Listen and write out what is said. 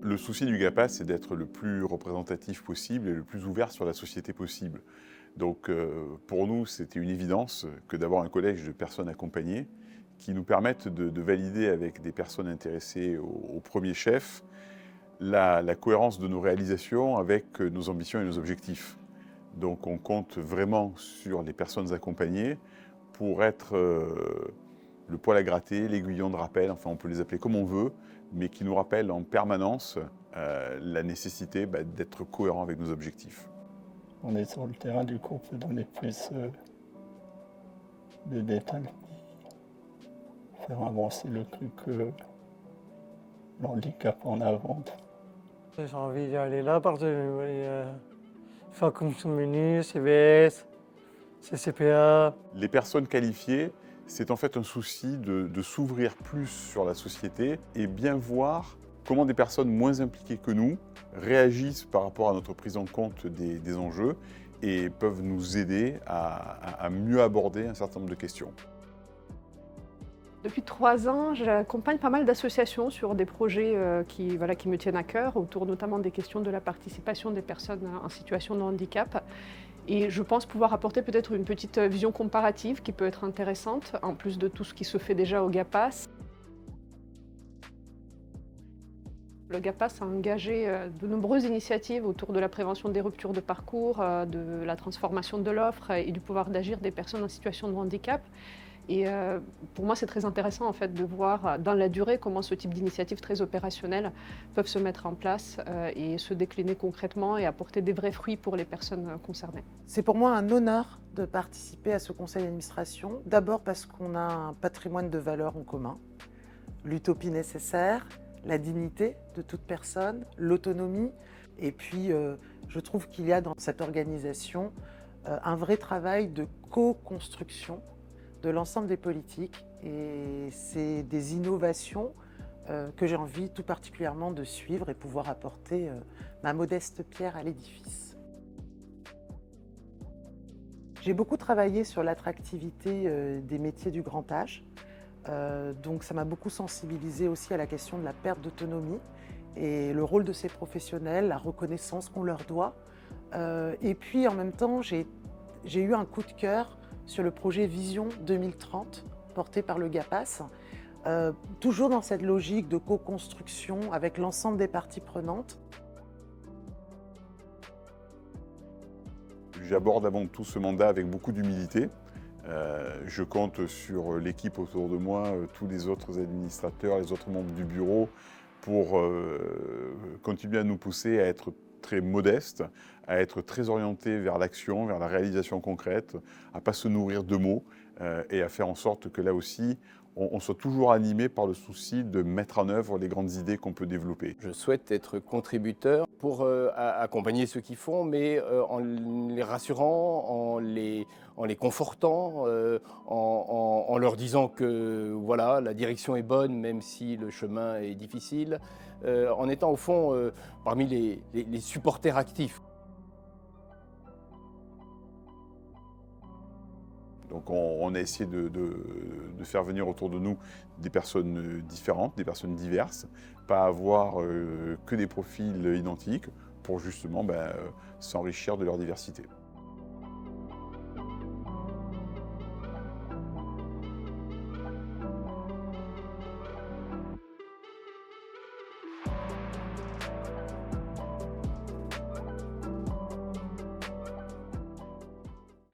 Le souci du GAPAS, c'est d'être le plus représentatif possible et le plus ouvert sur la société possible. Donc pour nous, c'était une évidence que d'avoir un collège de personnes accompagnées qui nous permettent de valider avec des personnes intéressées au premier chef la cohérence de nos réalisations avec nos ambitions et nos objectifs. Donc on compte vraiment sur les personnes accompagnées pour être le poil à gratter, l'aiguillon de rappel, enfin on peut les appeler comme on veut, mais qui nous rappellent en permanence la nécessité d'être cohérent avec nos objectifs. On est sur le terrain, du coup, on peut donner plus de détails, faire avancer le truc, l'handicap en avant. J'ai envie d'y aller là parce que faire comme menu, CVS, CCPA. Les personnes qualifiées, c'est en fait un souci de s'ouvrir plus sur la société et bien voir comment des personnes moins impliquées que nous réagissent par rapport à notre prise en compte des enjeux et peuvent nous aider à mieux aborder un certain nombre de questions. Depuis 3 ans, j'accompagne pas mal d'associations sur des projets qui me tiennent à cœur, autour notamment des questions de la participation des personnes en situation de handicap. Et je pense pouvoir apporter peut-être une petite vision comparative qui peut être intéressante, en plus de tout ce qui se fait déjà au GAPAS. Le GAPAS a engagé de nombreuses initiatives autour de la prévention des ruptures de parcours, de la transformation de l'offre et du pouvoir d'agir des personnes en situation de handicap. Et pour moi, c'est très intéressant en fait, de voir dans la durée comment ce type d'initiatives très opérationnelles peuvent se mettre en place et se décliner concrètement et apporter des vrais fruits pour les personnes concernées. C'est pour moi un honneur de participer à ce conseil d'administration. D'abord parce qu'on a un patrimoine de valeurs en commun, l'utopie nécessaire, la dignité de toute personne, l'autonomie. Et puis, je trouve qu'il y a dans cette organisation un vrai travail de co-construction de l'ensemble des politiques. Et c'est des innovations que j'ai envie tout particulièrement de suivre et pouvoir apporter ma modeste pierre à l'édifice. J'ai beaucoup travaillé sur l'attractivité des métiers du grand âge. Donc ça m'a beaucoup sensibilisée aussi à la question de la perte d'autonomie et le rôle de ces professionnels, la reconnaissance qu'on leur doit. Et puis en même temps, j'ai eu un coup de cœur sur le projet Vision 2030 porté par le GAPAS, toujours dans cette logique de co-construction avec l'ensemble des parties prenantes. J'aborde avant tout ce mandat avec beaucoup d'humilité. Je compte sur l'équipe autour de moi, tous les autres administrateurs, les autres membres du bureau, pour continuer à nous pousser à être très modestes, à être très orientés vers l'action, vers la réalisation concrète, à ne pas se nourrir de mots et à faire en sorte que là aussi, on soit toujours animé par le souci de mettre en œuvre les grandes idées qu'on peut développer. Je souhaite être contributeur pour accompagner ceux qui font, mais en les rassurant, en les confortant, en leur disant que voilà, la direction est bonne, même si le chemin est difficile, en étant au fond parmi les supporters actifs. Donc on a essayé de faire venir autour de nous des personnes différentes, des personnes diverses, pas avoir que des profils identiques pour justement s'enrichir de leur diversité.